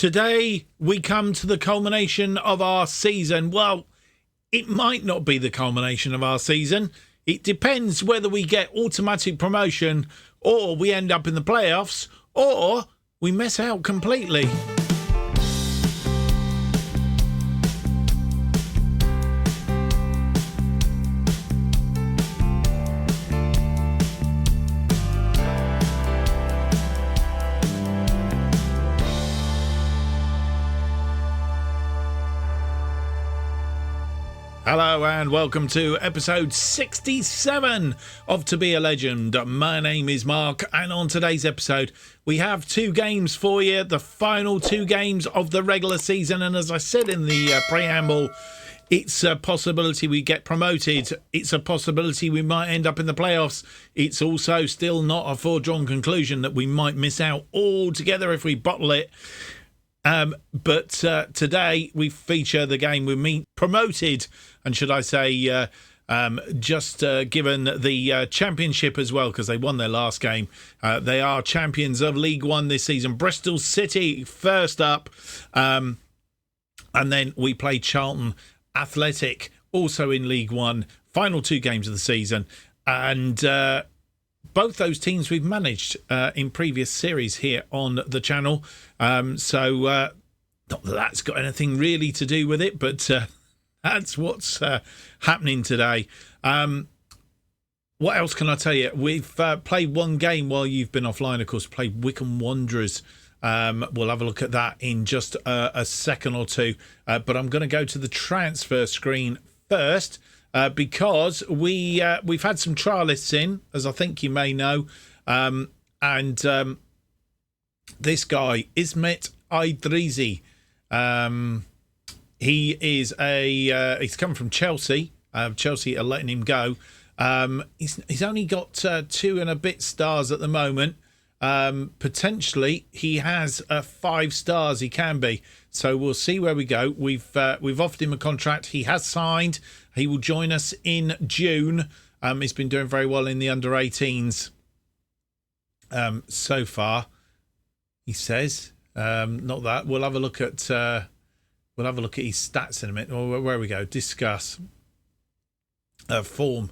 Today, we come to the culmination of our season. Well, it might not be the culmination of our season. It depends whether we get automatic promotion or we end up in the playoffs or we miss out completely. Hello and welcome to episode 67 of To Be a Legend. My name is Mark, and on today's episode we have two games for you, the final two games of the regular season. And as I said in the preamble, it's a possibility we get promoted. It's a possibility we might end up in the playoffs. It's also still not a foregone conclusion that we might miss out altogether if we bottle it. But today we feature the game we meet promoted, and should I say just given the championship as well, because they won their last game. They are champions of League One this season. Bristol City first up, and then we play Chartlton Athletic, also in League One. Final two games of the season, and both those teams we've managed in previous series here on the channel. So not that that's got anything really to do with it, but that's what's happening today. What else can I tell you? We've played one game while you've been offline, of course, played Wycombe Wanderers. We'll have a look at that in just a second or two. But I'm going to go to the transfer screen first. Because we've had some trialists in, as I think you may know, and this guy, Ismet Idrizi, he is he's come from Chelsea. Chelsea are letting him go. He's only got 2 and a bit stars at the moment. Potentially he has 5 stars. He can be. So we'll see where we go. We've offered him a contract. He has signed. He will join us in June. He's been doing very well in the under 18s so far, he says. Not that. We'll have a look at his stats in a minute. Oh, where we go? Discuss form.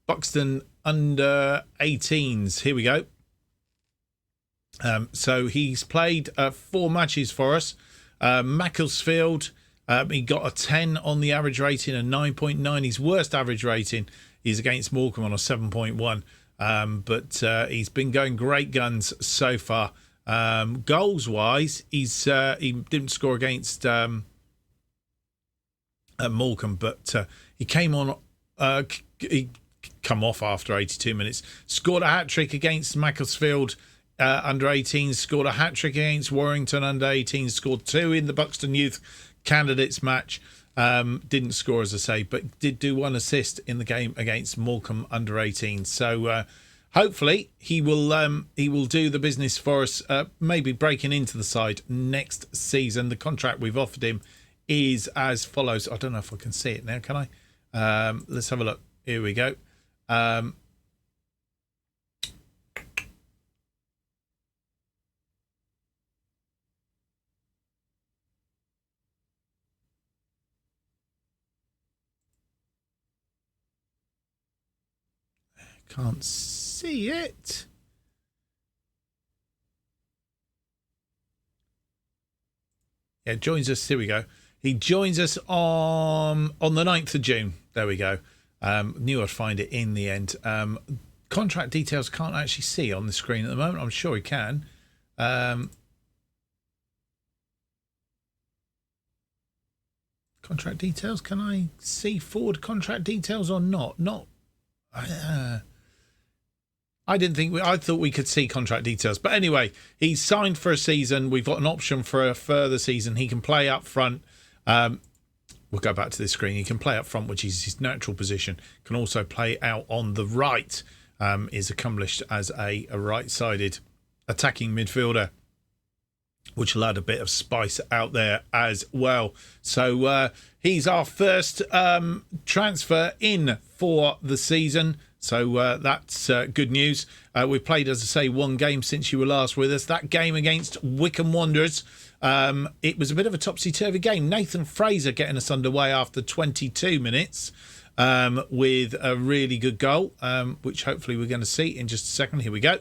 Buxton under 18s. Here we go. So he's played 4 matches for us. Macclesfield, he got a 10 on the average rating, a 9.9. His worst average rating is against Morecambe on a 7.1. But he's been going great guns so far. Goals wise, he didn't score against Morecambe, but he came on. He come off after 82 minutes. Scored a hat trick against Macclesfield. Under 18s, scored a hat-trick against Warrington under 18s, scored 2 in the Buxton Youth Candidates match. Didn't score, as I say, but did do 1 assist in the game against Morecambe under 18s. So hopefully he will do the business for us, maybe breaking into the side next season. The contract we've offered him is as follows. I don't know if I can see it now, can I? Let's have a look. Here we go. Can't see it. Yeah, joins us. Here we go. He joins us on the 9th of June. There we go. Knew I'd find it in the end. Contract details can't actually see on the screen at the moment. I'm sure he can. Contract details. Can I see forward contract details or not? Not. I thought we could see contract details. But anyway, he's signed for a season. We've got an option for a further season. He can play up front. We'll go back to this screen. He can play up front, which is his natural position. Can also play out on the right. Is accomplished as a right-sided attacking midfielder, which will add a bit of spice out there as well. So he's our first transfer in for the season. So that's good news. We've played, as I say, 1 game since you were last with us. That game against Wycombe Wanderers, It was a bit of a topsy-turvy game. Nathan Fraser getting us underway after 22 minutes with a really good goal, which hopefully we're going to see in just a second. Here we go.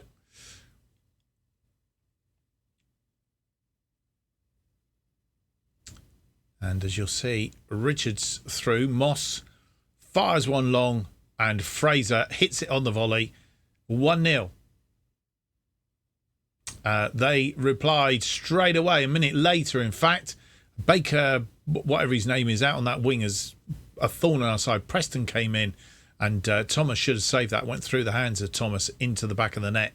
And as you'll see, Richards through, Moss fires one long, and Fraser hits it on the volley. 1-0. They replied straight away, a minute later, in fact. Baker, whatever his name is, out on that wing as a thorn on our side. Preston came in, and Thomas should have saved that. Went through the hands of Thomas into the back of the net.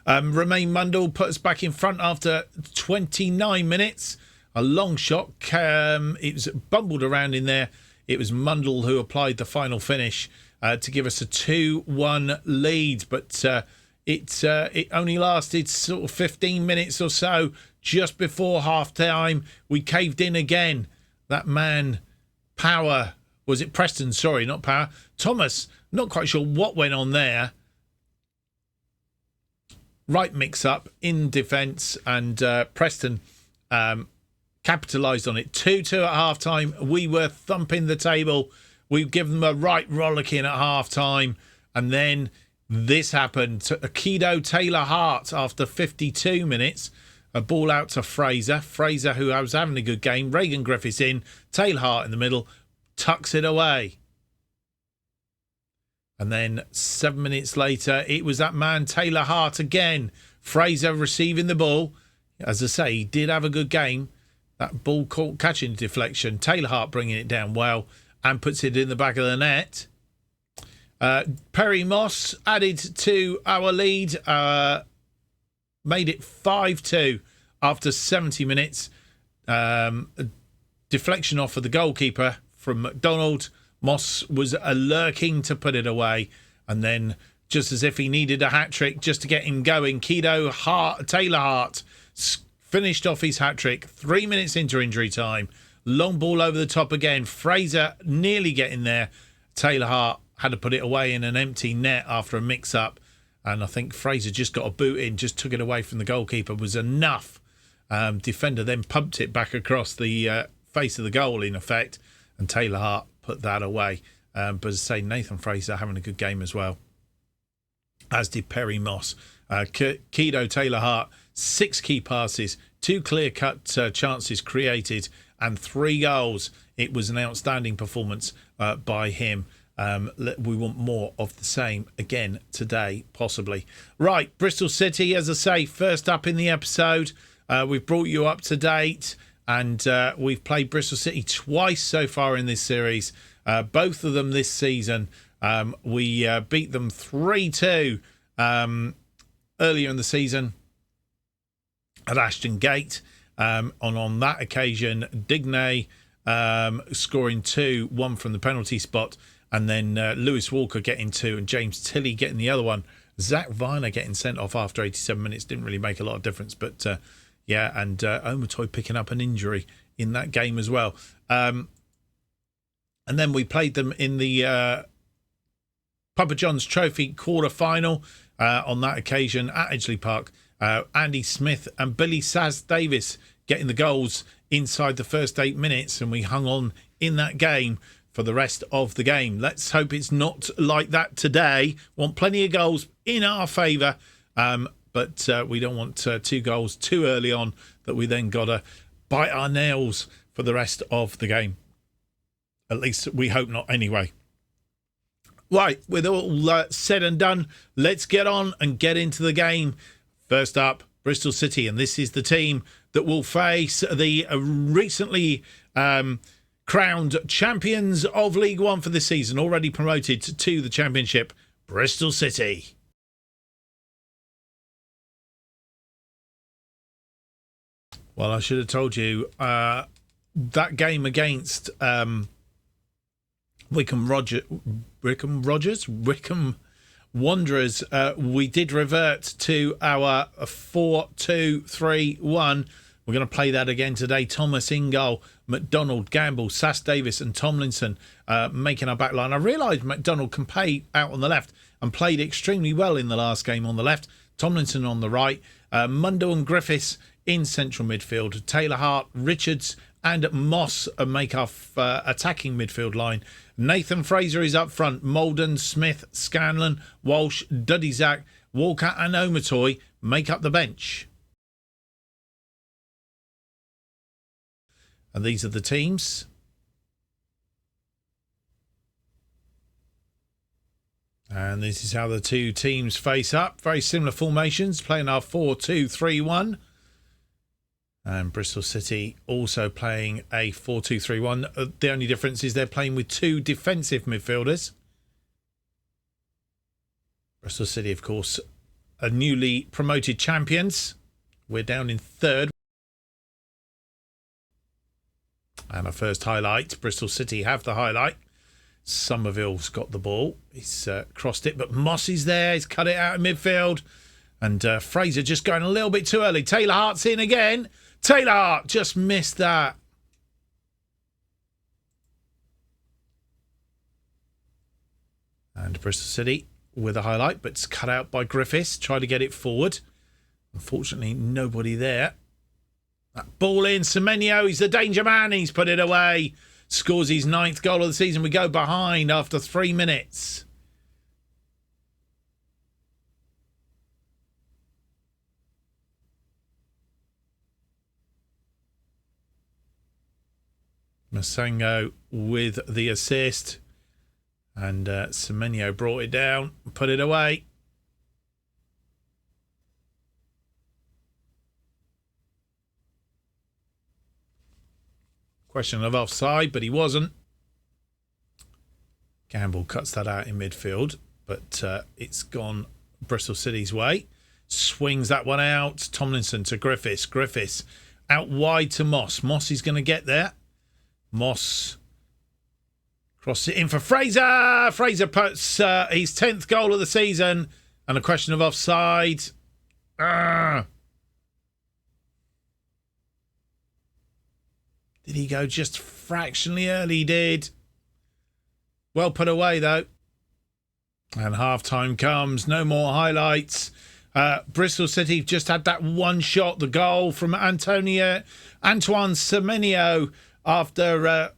Romain Mundle put us back in front after 29 minutes. A long shot. It was bumbled around in there. It was Mundle who applied the final finish to give us a 2-1 lead. But it only lasted sort of 15 minutes or so. Just before half-time, we caved in again. That man, Power, was it Preston? Sorry, not Power. Thomas, not quite sure what went on there. Right mix-up in defence, and Preston capitalised on it. 2-2 at half-time. We were thumping the table. We've given them a right rollicking at half-time. And then this happened. Akido Taylor-Hart, after 52 minutes, a ball out to Fraser. Fraser, who was having a good game. Regan Griffiths in. Taylor-Hart in the middle. Tucks it away. And then 7 minutes later, it was that man, Taylor-Hart again. Fraser receiving the ball. As I say, he did have a good game. That ball caught catching deflection. Taylor-Hart bringing it down well and puts it in the back of the net. Perry Moss added to our lead. Made it 5-2 after 70 minutes. Deflection off of the goalkeeper from McDonald. Moss was lurking to put it away, and then just as if he needed a hat-trick just to get him going, Taylor-Hart finished off his hat-trick 3 minutes into injury time. Long ball over the top again. Fraser nearly getting there. Taylor-Hart had to put it away in an empty net after a mix-up, and I think Fraser just got a boot in, just took it away from the goalkeeper, was enough. Defender then pumped it back across the face of the goal, in effect, and Taylor-Hart put that away. But as I say, Nathan Fraser having a good game as well, as did Perry Moss. Kido Taylor-Hart, 6 key passes, 2 clear-cut chances created, and 3 goals. It was an outstanding performance by him. We want more of the same again today, possibly. Right, Bristol City, as I say, first up in the episode. We've brought you up to date. And we've played Bristol City twice so far in this series. Both of them this season. We beat them 3-2 earlier in the season at Ashton Gate. On that occasion, Digne scoring 2, 1 from the penalty spot. And then Lewis Walker getting 2 and James Tilley getting the other one. Zach Viner getting sent off after 87 minutes. Didn't really make a lot of difference, but... yeah, and Omotoy picking up an injury in that game as well. And then we played them in the Papa John's Trophy quarter-final on that occasion at Edgeley Park. Andy Smith and Billy Saz Davis getting the goals inside the first 8 minutes, and we hung on in that game for the rest of the game. Let's hope it's not like that today. Want plenty of goals in our favour. But we don't want 2 goals too early on that we then got to bite our nails for the rest of the game. At least we hope not anyway. Right, with all said and done, let's get on and get into the game. First up, Bristol City, and this is the team that will face the recently crowned champions of League One for this season, already promoted to the Championship, Bristol City. Well, I should have told you that game against Wycombe Wanderers, we did revert to our 4-2-3-1. We're going to play that again today. Thomas in goal, McDonald, Gamble, Sass Davis and Tomlinson making our back line. I realised McDonald can play out on the left and played extremely well in the last game on the left. Tomlinson on the right, Mundell and Griffiths in central midfield, Taylor Hart, Richards and Moss make our attacking midfield line. Nathan Fraser is up front, Molden, Smith, Scanlon, Walsh, Duddy-Zack, Walker and Omatoy make up the bench. And these are the teams. And this is how the two teams face up. Very similar formations, playing our 4-2-3-1. And Bristol City also playing a 4-2-3-1. The only difference is they're playing with two defensive midfielders. Bristol City, of course, are newly promoted champions. We're down in third. And our first highlight, Bristol City have the highlight. Somerville's got the ball. He's crossed it, but Moss is there. He's cut it out in midfield. And Fraser just going a little bit too early. Taylor Hart's in again. Taylor Hart just missed that. And Bristol City with a highlight, but it's cut out by Griffiths. Try to get it forward. Unfortunately, nobody there. That ball in. Semenyo, he's the danger man. He's put it away. Scores his 9th goal of the season. We go behind after 3 minutes. Masango with the assist. And Semenyo brought it down, put it away. Question of offside, but he wasn't. Gamble cuts that out in midfield, but it's gone Bristol City's way. Swings that one out. Tomlinson to Griffiths. Griffiths out wide to Moss. Moss is going to get there. Moss crosses it in for Fraser. Fraser puts his 10th goal of the season. And a question of offside. Did he go just fractionally early? He did. Well put away, though. And half-time comes. No more highlights. Bristol City just had that one shot, the goal from Antoine Semenyo after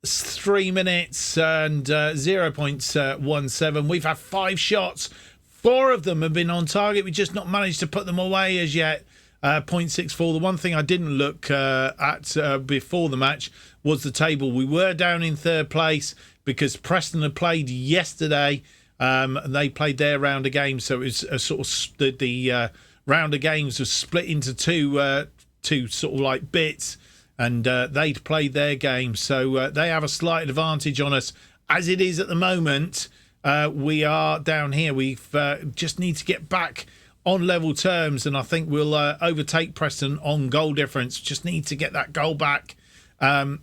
3 minutes and 0.17. We've had 5 shots. 4 of them have been on target. We've just not managed to put them away as yet. 0.64. The one thing I didn't look at before the match was the table. We were down in 3rd place because Preston had played yesterday. They played their round of games, so it was a sort of the round of games was split into two sort of like bits, and they'd played their game, so they have a slight advantage on us. As it is at the moment, we are down here. We've just need to get back on level terms, and I think we'll overtake Preston on goal difference. Just need to get that goal back, and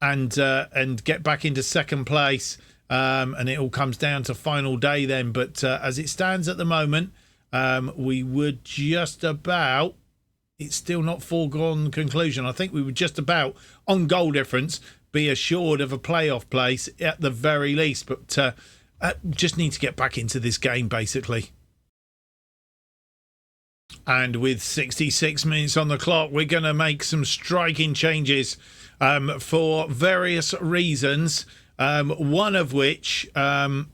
get back into 2nd place. And it all comes down to final day then. But as it stands at the moment, we would just about, it's still not foregone conclusion. I think we would just about, on goal difference, be assured of a playoff place at the very least. But just need to get back into this game, basically. And with 66 minutes on the clock, we're going to make some striking changes for various reasons. One of which, in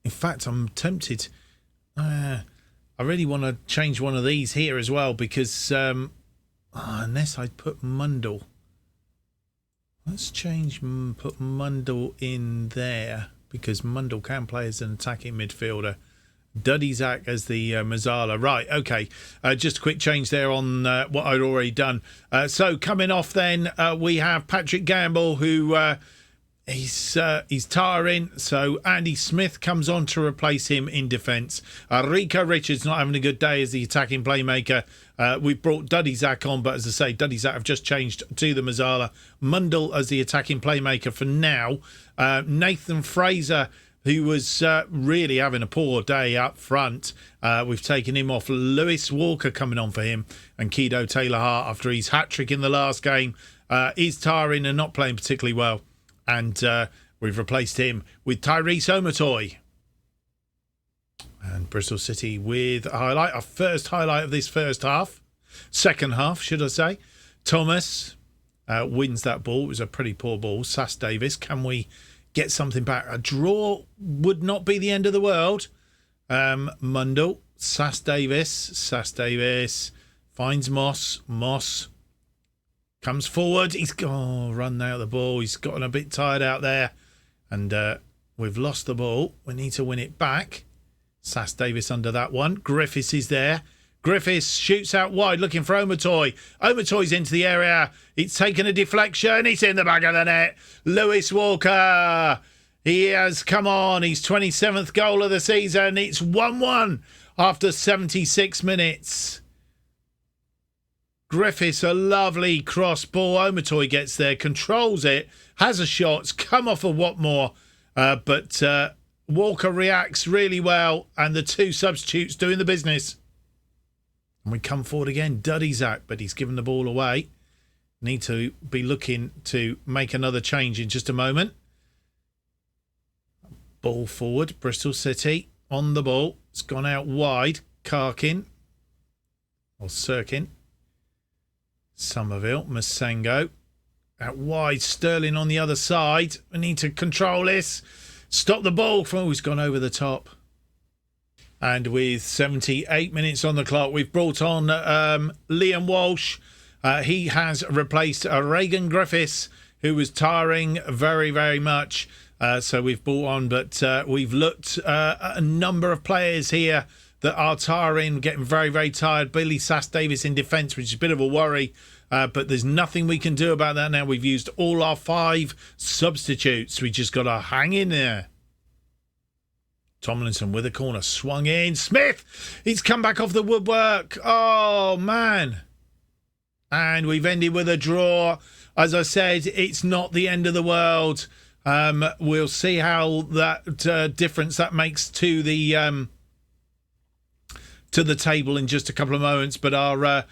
fact, I'm tempted. I really want to change one of these here as well because unless I put Mundell. Let's put Mundell in there because Mundell can play as an attacking midfielder. Duddy-Zack as the Mazzala. Right, okay. Just a quick change there on what I'd already done. So coming off then, we have Patrick Gamble, who he's tiring. So Andy Smith comes on to replace him in defence. Rico Richards not having a good day as the attacking playmaker. We've brought Duddy-Zack on, but as I say, Duddy-Zack have just changed to the Mazzala. Mundell as the attacking playmaker for now. Nathan Fraser, who was really having a poor day up front. We've taken him off. Lewis Walker coming on for him. And Kedo Taylor Hart, after his hat-trick in the last game, is tiring and not playing particularly well. And we've replaced him with Tyrese Omatoy. And Bristol City with a highlight, our first highlight of this first half. Second half, should I say. Thomas wins that ball. It was a pretty poor ball. Sass Davis, can we get something back? A draw would not be the end of the world. Mundell, Sass Davis finds Moss. Moss comes forward. He's run out of the ball. He's gotten a bit tired out there. And we've lost the ball. We need to win it back. Sass Davis under that one. Griffiths is there. Griffiths shoots out wide looking for Omotoy. Omotoy's into the area. It's taken a deflection. It's in the back of the net. Lewis Walker. He has come on. His 27th goal of the season. It's 1-1 after 76 minutes. Griffiths, a lovely cross ball. Omotoy gets there, controls it, has a shot. It's come off of Watmore. But Walker reacts really well. And the two substitutes doing the business. And we come forward again. Duddy's out, but he's given the ball away. Need to be looking to make another change in just a moment. Ball forward. Bristol City on the ball. It's gone out wide. Karkin. Or Sirkin. Somerville. Masengo. Out wide. Sterling on the other side. We need to control this. Stop the ball. He's gone over the top. And with 78 minutes on the clock, we've brought on Liam Walsh. He has replaced Reagan Griffiths, who was tiring very, very much. So we've brought on, but we've looked at a number of players here that are tiring, getting very, very tired. Billy Sass Davis in defence, which is a bit of a worry. But there's nothing we can do about that now. We've used all our 5 substitutes. We just got to hang in there. Tomlinson with a corner, swung in. Smith, he's come back off the woodwork. Oh, man. And we've ended with a draw. As I said, it's not the end of the world. We'll see how that difference that makes to the table in just a couple of moments. But our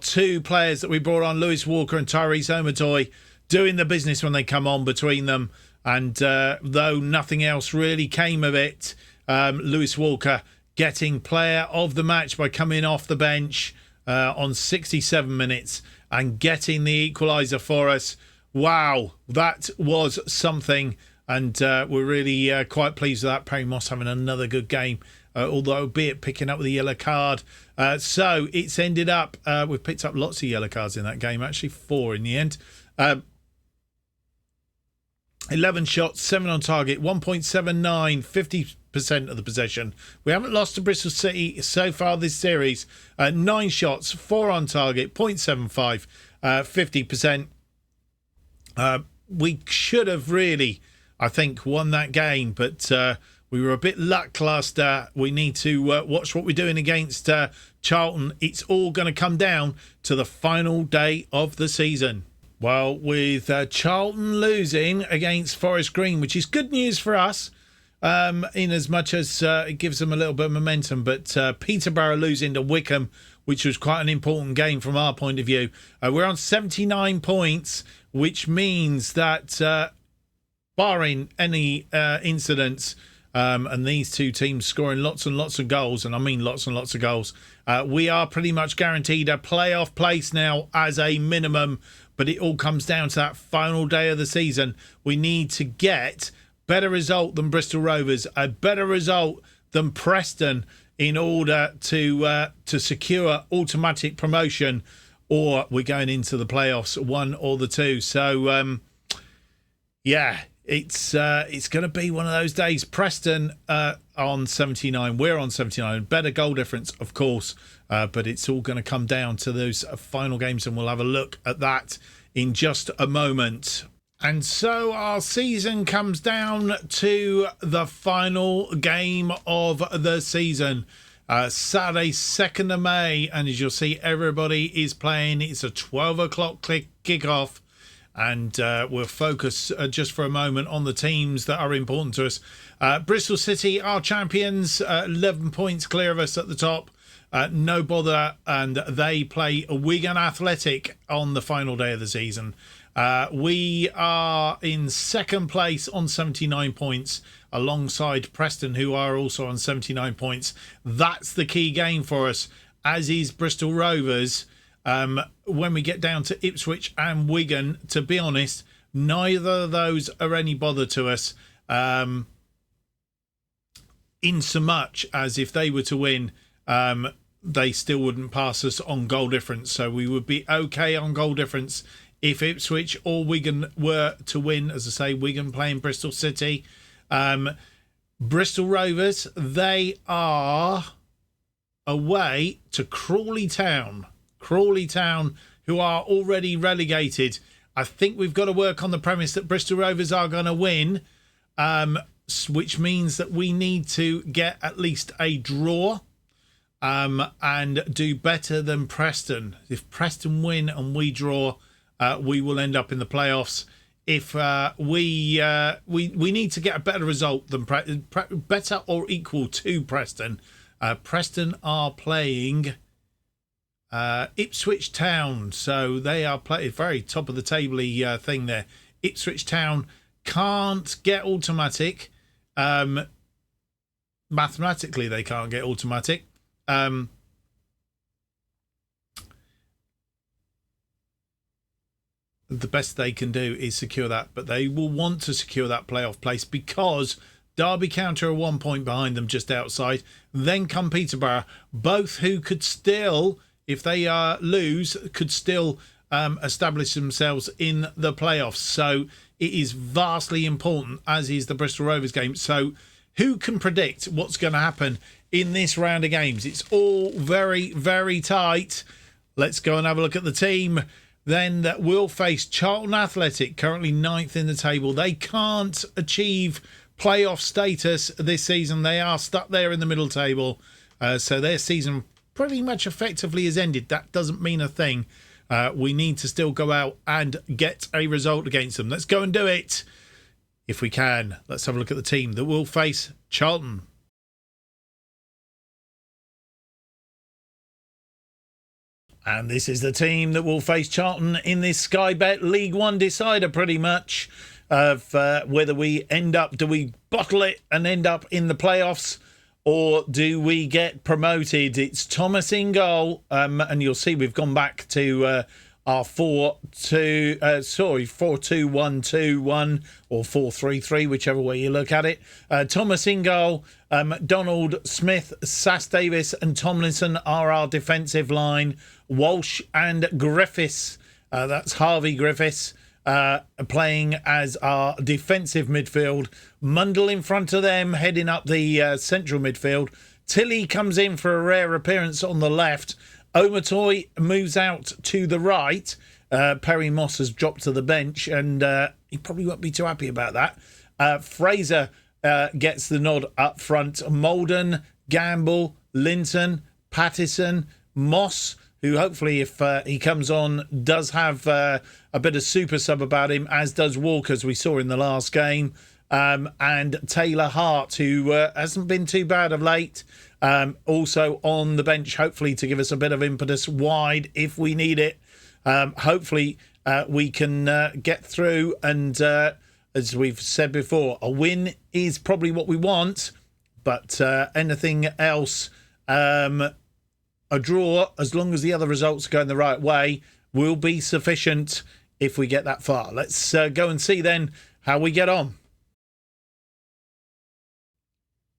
2 players that we brought on, Lewis Walker and Tyrese Omotoy, doing the business when they come on between them. And though nothing else really came of it, Lewis Walker getting player of the match by coming off the bench on 67 minutes and getting the equaliser for us. Wow, that was something. And we're really quite pleased with that. Perry Moss having another good game, although be it picking up with a yellow card. So it's ended up, we've picked up lots of yellow cards in that game, actually 4 in the end. 11 shots, 7 on target, 1.79, 50% of the possession. We haven't lost to Bristol City so far this series. 9 shots, 4 on target, 0.75, 50%. We should have really, I think, won that game, but we were a bit lackluster. We need to watch what we're doing against Charlton. It's all going to come down to the final day of the season. Well, with Charlton losing against Forest Green, which is good news for us, in as much as it gives them a little bit of momentum, but Peterborough losing to Wickham, which was quite an important game from our point of view. We're on 79 points, which means that barring any incidents, and these 2 teams scoring lots and lots of goals, and I mean lots and lots of goals, we are pretty much guaranteed a playoff place now as a minimum. But it all comes down to that final day of the season. We need to get better result than Bristol Rovers, a better result than Preston in order to secure automatic promotion, or we're going into the playoffs, one or the two. So, yeah, it's going to be one of those days. Preston on 79, we're on 79. Better goal difference, of course. But it's all going to come down to those final games, and we'll have a look at that in just a moment. And so our season comes down to the final game of the season. Saturday, 2nd of May, and as you'll see, everybody is playing. It's a 12 o'clock kick-off, and we'll focus just for a moment on the teams that are important to us. Bristol City are champions, 11 points clear of us at the top. No bother, and they play Wigan Athletic on the final day of the season. We are in second place on 79 points alongside Preston, who are also on 79 points. That's the key game for us, as is Bristol Rovers. When we get down to Ipswich and Wigan, to be honest, neither of those are any bother to us. In so much as if they were to win, they still wouldn't pass us on goal difference. So we would be okay on goal difference if Ipswich or Wigan were to win. As I say, Wigan playing Bristol City. Bristol Rovers, they are away to Crawley Town. Crawley Town, who are already relegated. I think we've got to work on the premise that Bristol Rovers are going to win, which means that we need to get at least a draw and do better than Preston. If Preston win and we draw, we will end up in the playoffs. If we need to get a better result than better or equal to Preston. Preston are playing Ipswich Town, so they are playing very top of the table thing there. Ipswich Town can't get automatic. Mathematically, they can't get automatic. The best they can do is secure that, but they will want to secure that playoff place because Derby County are 1 point behind them just outside. Then come Peterborough, both who could still, if they lose, could still establish themselves in the playoffs. So it is vastly important, as is the Bristol Rovers game. So who can predict what's going to happen in this round of games? It's all very, very tight. Let's go and have a look at the team. Then that will face Chartlton Athletic, currently 9th in the table. They can't achieve playoff status this season. They are stuck there in the middle table. So their season pretty much effectively has ended. That doesn't mean a thing. We need to still go out and get a result against them. Let's go and do it if we can. Let's have a look at the team that will face Charlton. And this is the team that will face Charlton in this Sky Bet League One decider, pretty much, of whether we end up, do we bottle it and end up in the playoffs, or do we get promoted? It's Thomas in goal, and you'll see we've gone back to our 4-2-1-2-1 or 4-3-3, whichever way you look at it. Thomas in goal, Donald, Smith, Sass Davis and Tomlinson are our defensive line. Walsh and Griffiths, that's Harvey Griffiths, playing as our defensive midfield. Mundle in front of them, heading up the central midfield. Tilly comes in for a rare appearance on the left. Omatoy moves out to the right. Perry Moss has dropped to the bench, and he probably won't be too happy about that. Fraser gets the nod up front. Molden, Gamble, Linton, Pattison, Moss, who hopefully, if he comes on, does have a bit of super sub about him, as does Walker, as we saw in the last game. And Taylor Hart, who hasn't been too bad of late. Also on the bench, hopefully to give us a bit of impetus wide if we need it. Hopefully we can get through, and as we've said before, a win is probably what we want, but anything else, a draw, as long as the other results are going the right way, will be sufficient if we get that far. Let's go and see then how we get on.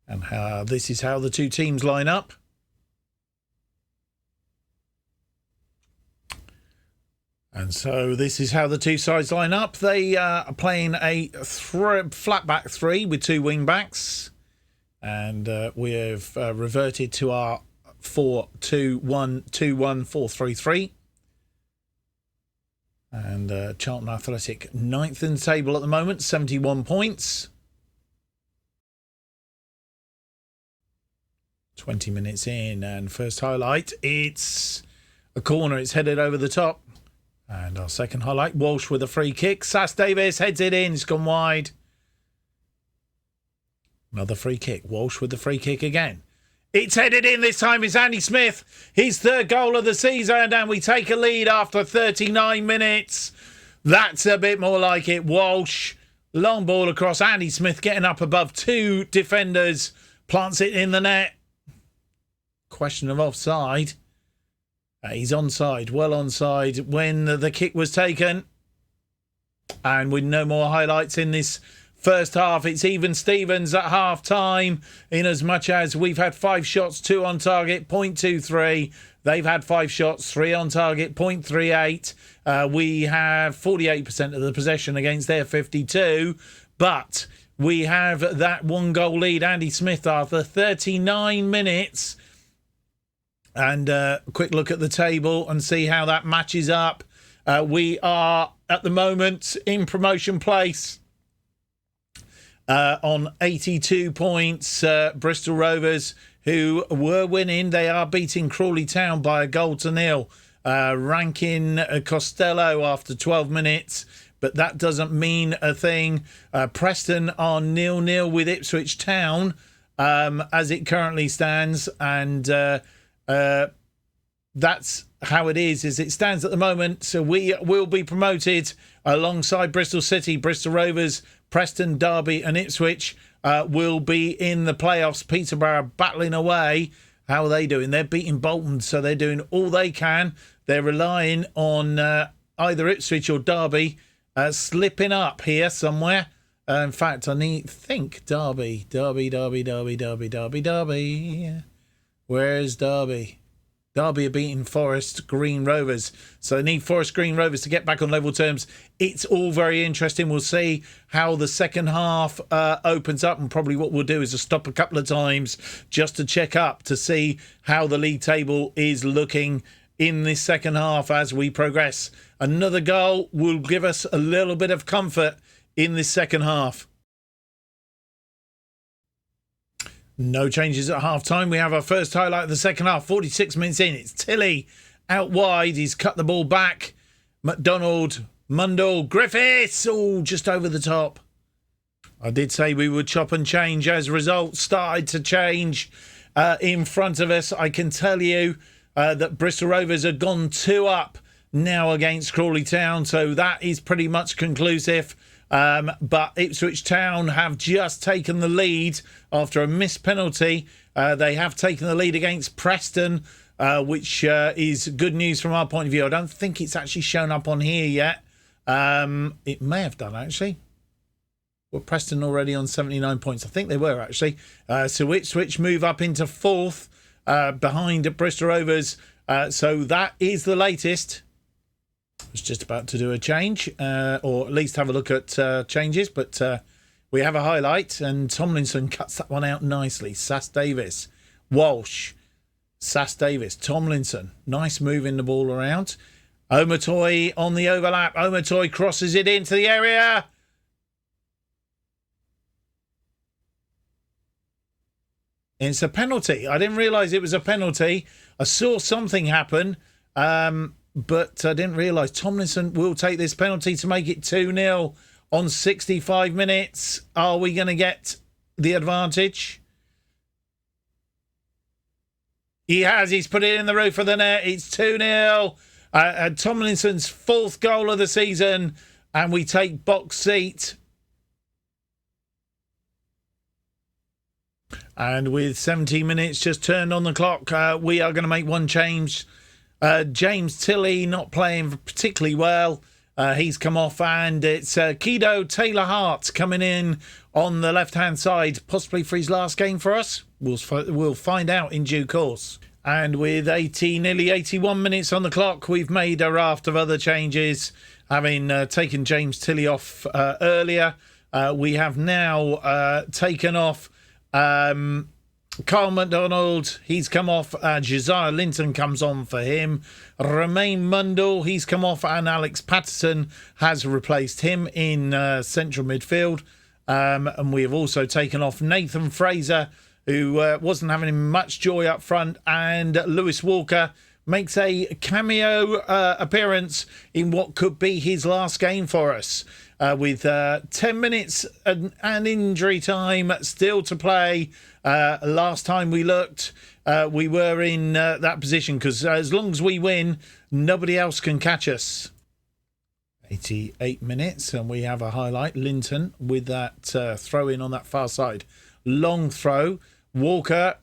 And this is how the two teams line up. And so this is how the two sides line up. They are playing a flat back three with two wing backs. And we have reverted to our 4-2-1-2-1, 4-3-3. And Charlton Athletic 9th in the table at the moment, 71 points. 20 minutes in, and first highlight, it's a corner. It's headed over the top. And our second highlight, Walsh with a free kick. Sass Davis heads it in. It's gone wide. Another free kick. Walsh with the free kick again. It's headed in. This time it's Andy Smith. His third goal of the season, and we take a lead after 39 minutes. That's a bit more like it. Walsh, long ball across. Andy Smith getting up above two defenders. Plants it in the net. Question of offside. He's onside, well onside when the kick was taken. And with no more highlights in this first half, it's even Stevens at half time, in as much as we've had 5 shots, 2 on target, 0.23. They've had 5 shots, 3 on target, 0.38. We have 48% of the possession against their 52. But we have that 1 goal lead. Andy Smith after 39 minutes. And a quick look at the table and see how that matches up. We are at the moment in promotion place on 82 points. Bristol Rovers, who were winning, they are beating Crawley Town by 1-0. Ranking Costello after 12 minutes, but that doesn't mean a thing. Preston are 0-0 with Ipswich Town as it currently stands, and that's how it is as it stands at the moment. So we will be promoted alongside Bristol City. Bristol Rovers, Preston, Derby and Ipswich will be in the playoffs. Peterborough battling away. How are they doing? They're beating Bolton, so they're doing all they can. They're relying on either Ipswich or Derby slipping up here somewhere. In fact, think Derby. Where's Derby? Derby are beating Forest Green Rovers. So they need Forest Green Rovers to get back on level terms. It's all very interesting. We'll see how the second half opens up. And probably what we'll do is just stop a couple of times just to check up to see how the league table is looking in this second half as we progress. Another goal will give us a little bit of comfort in this second half. No changes at half-time. We have our first highlight of the second half. 46 minutes in. It's Tilley out wide. He's cut the ball back. McDonald, Mundell, Griffiths. Oh, just over the top. I did say we would chop and change as results started to change in front of us. I can tell you that Bristol Rovers have gone 2 up now against Crawley Town. So that is pretty much conclusive. But Ipswich Town have just taken the lead after a missed penalty. They have taken the lead against Preston, which is good news from our point of view. I don't think it's actually shown up on here yet. It may have done, actually. Were Preston already on 79 points? I think they were, actually. So Ipswich move up into 4th behind Bristol Rovers. So that is the latest. I was just about to do a change, or at least have a look at changes, but we have a highlight, and Tomlinson cuts that one out nicely. Sass Davis, Walsh, Sass Davis, Tomlinson. Nice moving the ball around. Omatoy on the overlap. Omatoy crosses it into the area. It's a penalty. I didn't realise it was a penalty. I saw something happen. But I didn't realise Tomlinson will take this penalty to make it 2-0 on 65 minutes. Are we going to get the advantage? He has. He's put it in the roof of the net. It's 2-0. Tomlinson's 4th goal of the season. And we take box seat. And with 17 minutes just turned on the clock, we are going to make one change. James Tilley not playing particularly well. He's come off, and it's Kido Taylor-Hart coming in on the left-hand side, possibly for his last game for us. We'll find out in due course. And with nearly 81 minutes on the clock, we've made a raft of other changes, having taken James Tilley off earlier. We have now taken off Carl McDonald, he's come off. Josiah Linton comes on for him. Romain Mundell, he's come off, and Alex Patterson has replaced him in central midfield. And we have also taken off Nathan Fraser, who wasn't having much joy up front, and Lewis Walker makes a cameo appearance in what could be his last game for us. With 10 minutes and injury time still to play. Last time we looked, we were in that position because as long as we win, nobody else can catch us. 88 minutes, and we have a highlight. Linton with that throw in on that far side. Long throw. Walker,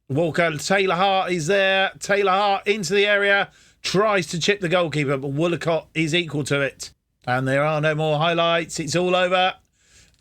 Taylor Hart is there. Taylor Hart into the area. Tries to chip the goalkeeper, but Woolacott is equal to it. And there are no more highlights. It's all over.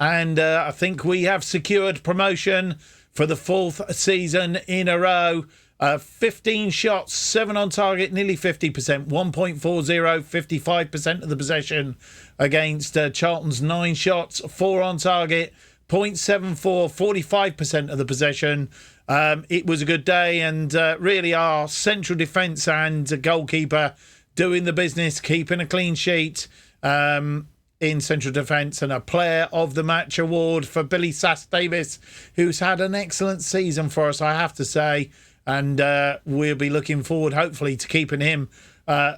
And I think we have secured promotion for the 4th season in a row. 15 shots, 7 on target, nearly 50%, 1.40, 55% of the possession against Charlton's 9 shots, 4 on target, 0.74, 45% of the possession. It was a good day, and really our central defence and goalkeeper doing the business, keeping a clean sheet in central defence, and a player of the match award for Billy Sass-Davis, who's had an excellent season for us, I have to say. And we'll be looking forward, hopefully, to keeping him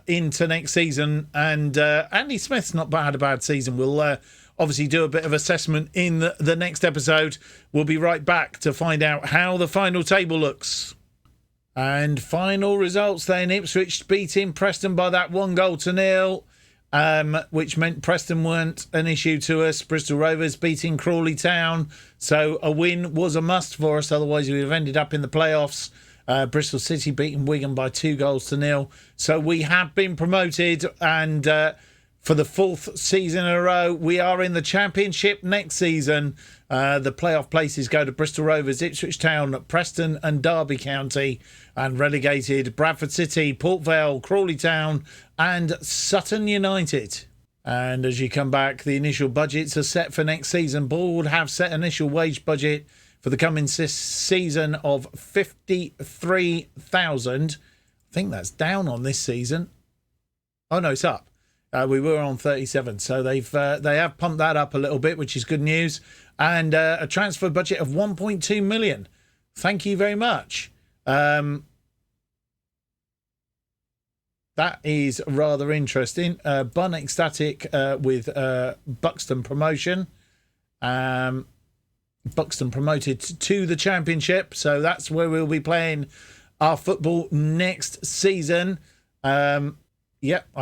into next season. And Andy Smith's not had a bad season. We'll obviously do a bit of assessment in the next episode. We'll be right back to find out how the final table looks. And final results then. Ipswich beating Preston by that 1-0, which meant Preston weren't an issue to us. Bristol Rovers beating Crawley Town. So a win was a must for us. Otherwise, we would have ended up in the playoffs. Bristol City beating Wigan by 2-0. So we have been promoted, and for the 4th season in a row, we are in the Championship next season. The playoff places go to Bristol Rovers, Ipswich Town, Preston and Derby County, and relegated Bradford City, Port Vale, Crawley Town and Sutton United. And as you come back, the initial budgets are set for next season. Board have set initial wage budget for the coming season of 53,000. I think that's down on this season. Oh no, it's up. We were on 37, so they have pumped that up a little bit, which is good news. And a transfer budget of 1.2 million. Thank you very much. That is rather interesting. Bun ecstatic with Buxton promotion. Buxton promoted to the Championship, so that's where we'll be playing our football next season. I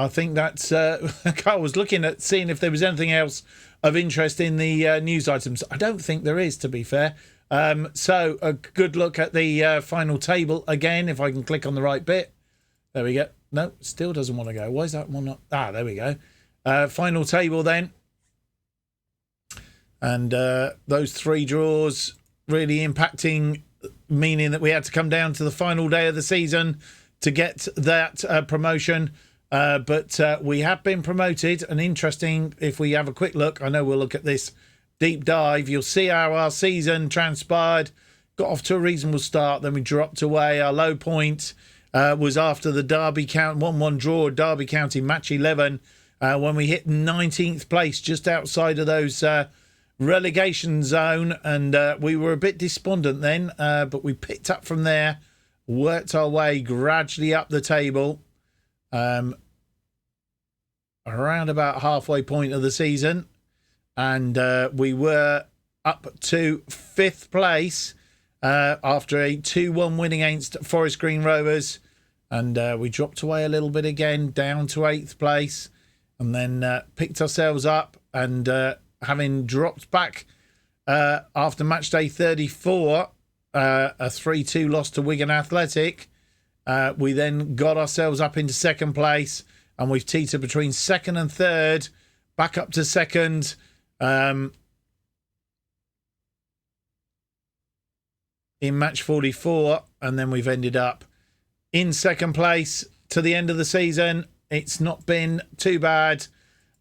think that's I was looking at seeing if there was anything else of interest in the news items. I don't think there is, to be fair. So a good look at the final table again, if I can click on the right bit. There we go. No, still doesn't want to go. Why is that one not? There we go. Final table then. And those 3 draws really impacting, meaning that we had to come down to the final day of the season to get that promotion. But we have been promoted. And interesting, if we have a quick look, I know we'll look at this deep dive. You'll see how our season transpired. Got off to a reasonable start. Then we dropped away. Our low point was after the Derby County 1-1 draw, Derby County match 11, when we hit 19th place, just outside of those relegation zone, and we were a bit despondent then, but we picked up from there, worked our way gradually up the table, around about halfway point of the season, and we were up to 5th place after a 2-1 win against Forest Green Rovers, and we dropped away a little bit again, down to 8th place, and then picked ourselves up, and having dropped back after match day 34, a 3-2 loss to Wigan Athletic, we then got ourselves up into 2nd place, and we've teetered between 2nd and 3rd, back up to 2nd, in match 44, and then we've ended up in 2nd place to the end of the season. It's not been too bad.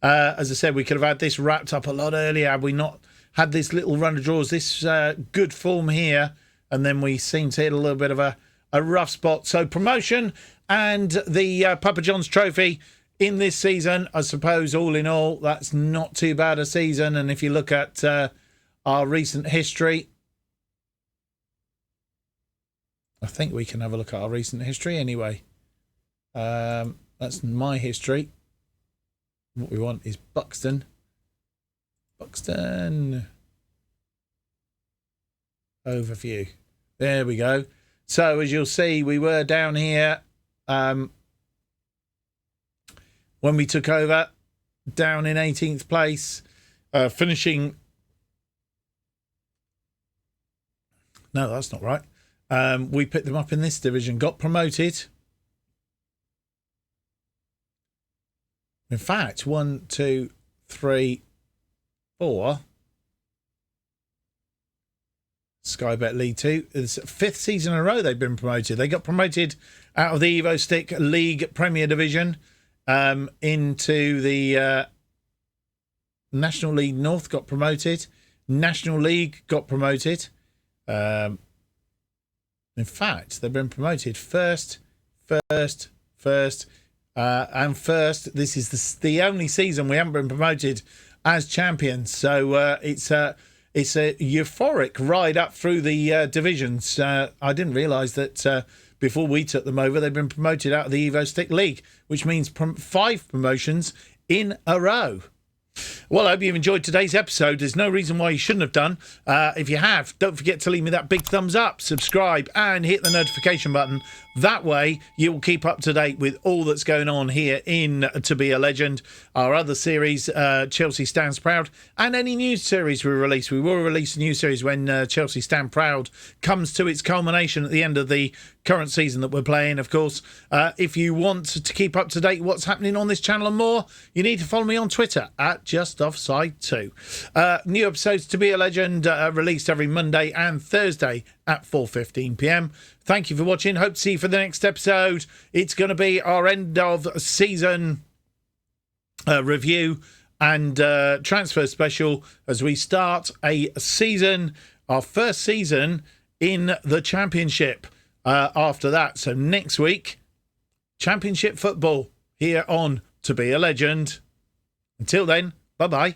As I said, we could have had this wrapped up a lot earlier had we not had this little run of draws, this good form here, and then we seem to hit a little bit of a rough spot. So promotion and the Papa John's Trophy in this season, I suppose all in all, that's not too bad a season. And if you look at our recent history, I think we can have a look at our recent history anyway. That's my history. What we want is Buxton. Buxton. Overview. There we go. So as you'll see, we were down here when we took over. down in 18th place, finishing... No, that's not right. We picked them up in this division, got promoted. In fact, 1, 2, 3, 4. Sky Bet League 2. It's 5th season in a row they've been promoted. They got promoted out of the Evo Stick League Premier Division into the National League North, got promoted. National League got promoted. In fact, they've been promoted first, and first. This is the only season we haven't been promoted as champions. So it's a euphoric ride up through the divisions. I didn't realise that before we took them over, they've been promoted out of the Evo Stick League, which means 5 promotions in a row. Well, I hope you've enjoyed today's episode. There's no reason why you shouldn't have done. If you have, don't forget to leave me that big thumbs up, subscribe, and hit the notification button. That way, you will keep up to date with all that's going on here in To Be a Legend, our other series, Chelsea Stands Proud, and any news series we release. We will release a new series when Chelsea Stand Proud comes to its culmination at the end of the current season that we're playing, of course. If you want to keep up to date with what's happening on this channel and more, you need to follow me on Twitter at JustOffsideFM. New episodes To Be a Legend released every Monday and Thursday at 4:15 p.m. Thank you for watching. Hope to see you for the next episode. It's going to be our end of season review and transfer special as we start a season, our first season in the Championship after that. So next week, Championship football here on To Be a Legend. Until then, bye-bye.